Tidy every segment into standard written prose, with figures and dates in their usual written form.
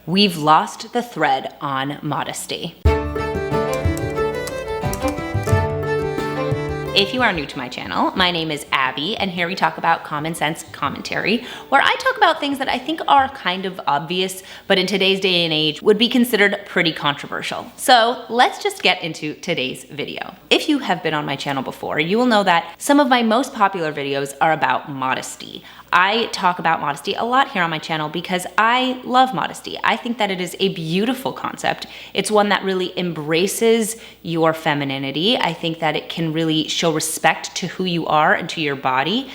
we've lost the thread on modesty. If you are new to my channel, my name is Abby, and here we talk about common sense commentary, where I talk about things that I think are kind of obvious, but in today's day and age would be considered pretty controversial. So let's just get into today's video. If you have been on my channel before, you will know that some of my most popular videos are about modesty. I talk about modesty a lot here on my channel because I love modesty. I think that it is a beautiful concept. It's one that really embraces your femininity. I think that it can really show respect to who you are and to your body.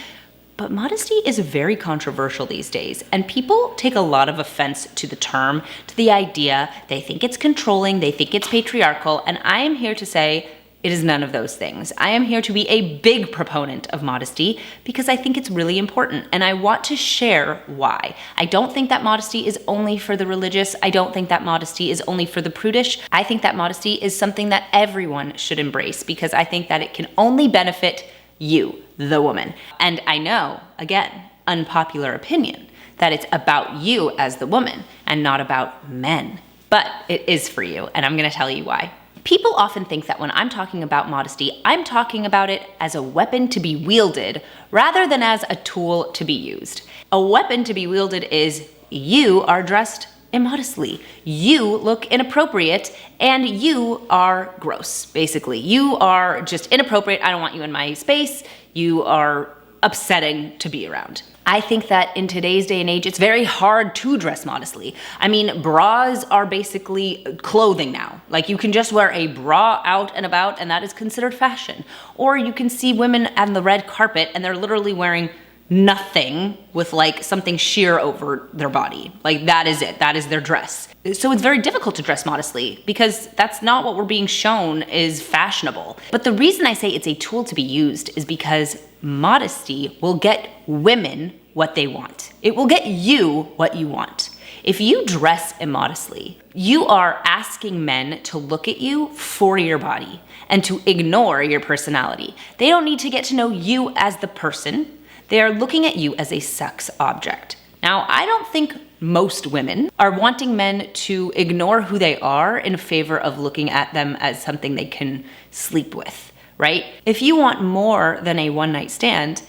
But modesty is very controversial these days, and people take a lot of offense to the term, to the idea. They think it's controlling, they think it's patriarchal, and I am here to say, it is none of those things. I am here to be a big proponent of modesty because I think it's really important, and I want to share why. I don't think that modesty is only for the religious. I don't think that modesty is only for the prudish. I think that modesty is something that everyone should embrace because I think that it can only benefit you, the woman. And I know, again, unpopular opinion, that it's about you as the woman and not about men. But it is for you, and I'm gonna tell you why. People often think that when I'm talking about modesty, I'm talking about it as a weapon to be wielded rather than as a tool to be used. A weapon to be wielded is you are dressed immodestly, you look inappropriate, and you are gross, basically. You are just inappropriate, I don't want you in my space, you are upsetting to be around. I think that in today's day and age, it's very hard to dress modestly. I mean, bras are basically clothing now. Like, you can just wear a bra out and about and that is considered fashion. Or you can see women on the red carpet and they're literally wearing nothing with like something sheer over their body. Like, that is it, that is their dress. So it's very difficult to dress modestly because that's not what we're being shown is fashionable. But the reason I say it's a tool to be used is because modesty will get women what they want. It will get you what you want. If you dress immodestly, you are asking men to look at you for your body and to ignore your personality. They don't need to get to know you as the person. They are looking at you as a sex object. Now, I don't think most women are wanting men to ignore who they are in favor of looking at them as something they can sleep with, right? If you want more than a one-night stand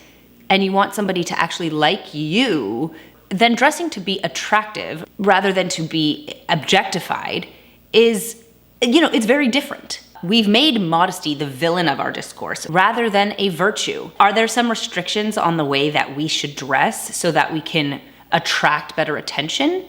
and you want somebody to actually like you, then dressing to be attractive rather than to be objectified is, it's very different. We've made modesty the villain of our discourse rather than a virtue. Are there some restrictions on the way that we should dress so that we can attract better attention?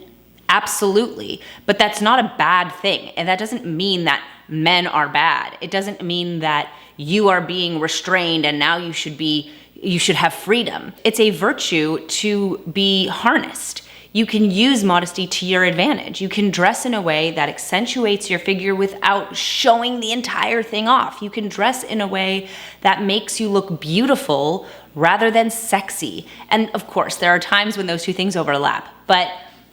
Absolutely, but that's not a bad thing. And that doesn't mean that men are bad. It doesn't mean that you are being restrained and now you should have freedom. It's a virtue to be harnessed. You can use modesty to your advantage. You can dress in a way that accentuates your figure without showing the entire thing off. You can dress in a way that makes you look beautiful rather than sexy. And of course, there are times when those two things overlap, but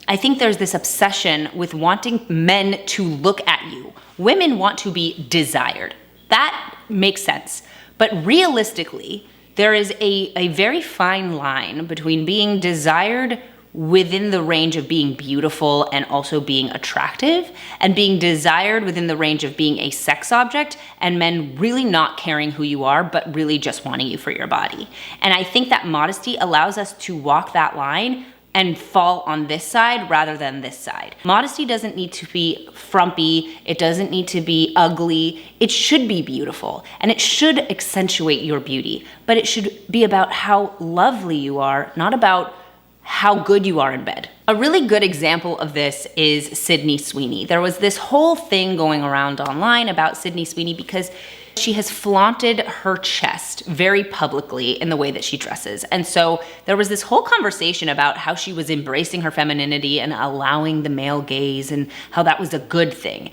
I think there's this obsession with wanting men to look at you. Women want to be desired. That makes sense. But realistically, there is a very fine line between being desired within the range of being beautiful and also being attractive, and being desired within the range of being a sex object and men really not caring who you are, but really just wanting you for your body. And I think that modesty allows us to walk that line and fall on this side rather than this side. Modesty doesn't need to be frumpy, it doesn't need to be ugly, it should be beautiful, and it should accentuate your beauty, but it should be about how lovely you are, not about how good you are in bed. A really good example of this is Sydney Sweeney. There was this whole thing going around online about Sydney Sweeney because she has flaunted her chest very publicly in the way that she dresses. And so there was this whole conversation about how she was embracing her femininity and allowing the male gaze and how that was a good thing.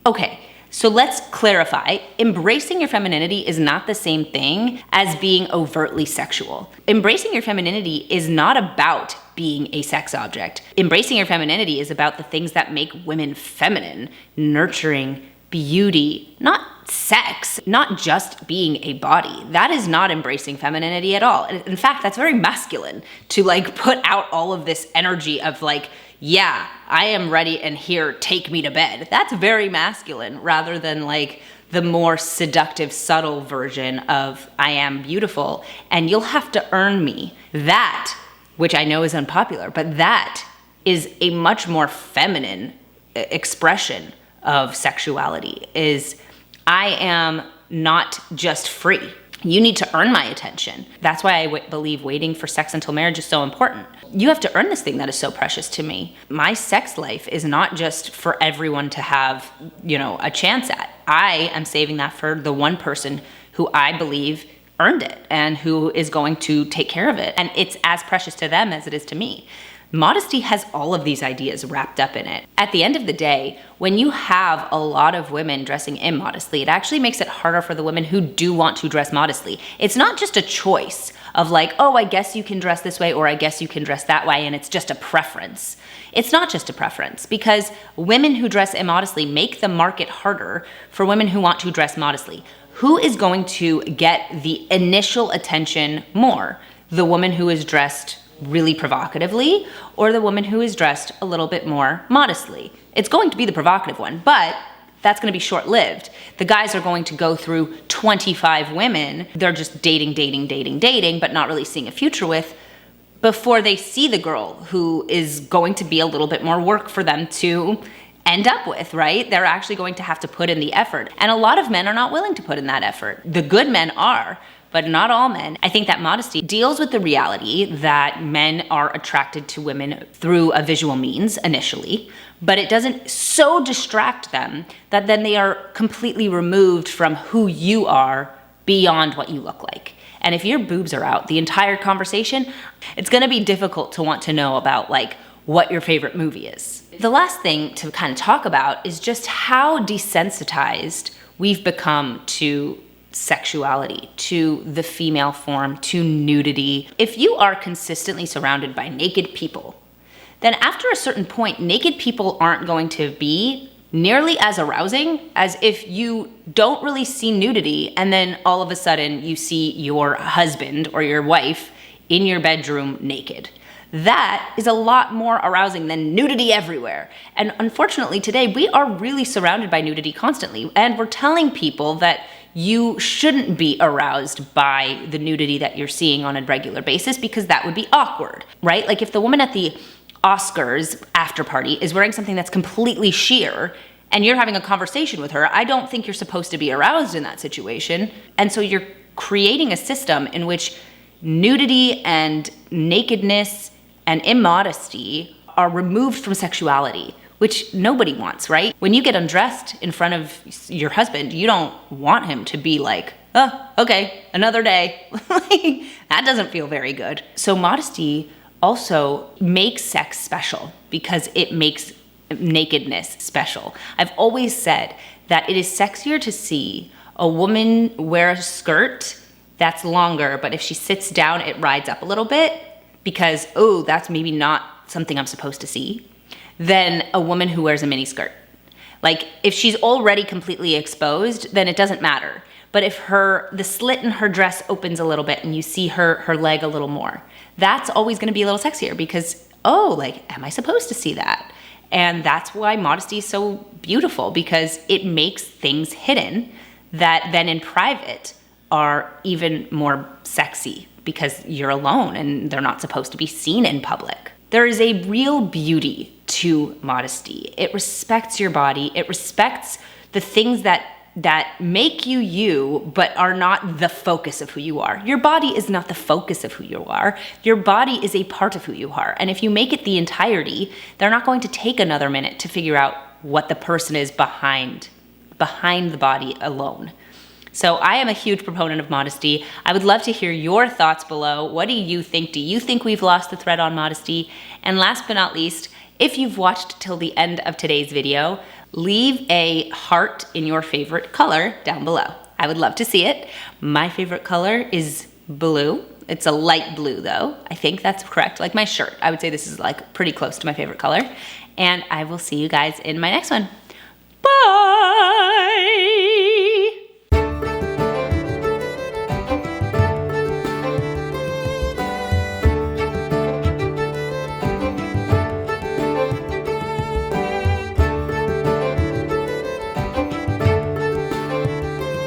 Okay, so let's clarify. Embracing your femininity is not the same thing as being overtly sexual. Embracing your femininity is not about being a sex object. Embracing your femininity is about the things that make women feminine, nurturing, beauty, not sex, not just being a body. That is not embracing femininity at all. In fact, that's very masculine to like put out all of this energy of like, yeah, I am ready and here, take me to bed. That's very masculine, rather than like the more seductive, subtle version of I am beautiful and you'll have to earn me. That, which I know is unpopular, but that is a much more feminine expression of sexuality, is I am not just free. You need to earn my attention. That's why I believe waiting for sex until marriage is so important. You have to earn this thing that is so precious to me. My sex life is not just for everyone to have, a chance at. I am saving that for the one person who I believe earned it and who is going to take care of it. And it's as precious to them as it is to me. Modesty has all of these ideas wrapped up in it. At the end of the day, when you have a lot of women dressing immodestly, it actually makes it harder for the women who do want to dress modestly. It's not just a choice of like, oh, I guess you can dress this way or I guess you can dress that way, and it's just a preference. It's not just a preference, because women who dress immodestly make the market harder for women who want to dress modestly. Who is going to get the initial attention more? The woman who is dressed really provocatively, or the woman who is dressed a little bit more modestly? It's going to be the provocative one, but that's going to be short-lived. The guys are going to go through 25 women they're just dating, but not really seeing a future with, before they see the girl who is going to be a little bit more work for them to end up with, right? They're actually going to have to put in the effort. And a lot of men are not willing to put in that effort. The good men are, but not all men. I think that modesty deals with the reality that men are attracted to women through a visual means initially, but it doesn't so distract them that then they are completely removed from who you are beyond what you look like. And if your boobs are out the entire conversation, it's gonna be difficult to want to know about like what your favorite movie is. The last thing to kind of talk about is just how desensitized we've become to sexuality, to the female form, to nudity. If you are consistently surrounded by naked people, then after a certain point, naked people aren't going to be nearly as arousing as if you don't really see nudity and then all of a sudden you see your husband or your wife in your bedroom naked. That is a lot more arousing than nudity everywhere. And unfortunately today, we are really surrounded by nudity constantly, and we're telling people that you shouldn't be aroused by the nudity that you're seeing on a regular basis because that would be awkward, right? Like if the woman at the Oscars after party is wearing something that's completely sheer and you're having a conversation with her, I don't think you're supposed to be aroused in that situation. And so you're creating a system in which nudity and nakedness and immodesty are removed from sexuality, which nobody wants, right? When you get undressed in front of your husband, you don't want him to be like, oh, okay, another day. That doesn't feel very good. So modesty also makes sex special because it makes nakedness special. I've always said that it is sexier to see a woman wear a skirt that's longer, but if she sits down, it rides up a little bit because, oh, that's maybe not something I'm supposed to see, than a woman who wears a mini skirt. Like if she's already completely exposed, then it doesn't matter. But if the slit in her dress opens a little bit and you see her leg a little more, that's always gonna be a little sexier because, oh, like, am I supposed to see that? And that's why modesty is so beautiful, because it makes things hidden that then in private are even more sexy because you're alone and they're not supposed to be seen in public. There is a real beauty to modesty. It respects your body. It respects the things that make you you, but are not the focus of who you are. Your body is not the focus of who you are. Your body is a part of who you are. And if you make it the entirety, they're not going to take another minute to figure out what the person is behind the body alone. So I am a huge proponent of modesty. I would love to hear your thoughts below. What do you think? Do you think we've lost the thread on modesty? And last but not least, if you've watched till the end of today's video, leave a heart in your favorite color down below. I would love to see it. My favorite color is blue. It's a light blue though. I think that's correct, like my shirt. I would say this is like pretty close to my favorite color. And I will see you guys in my next one.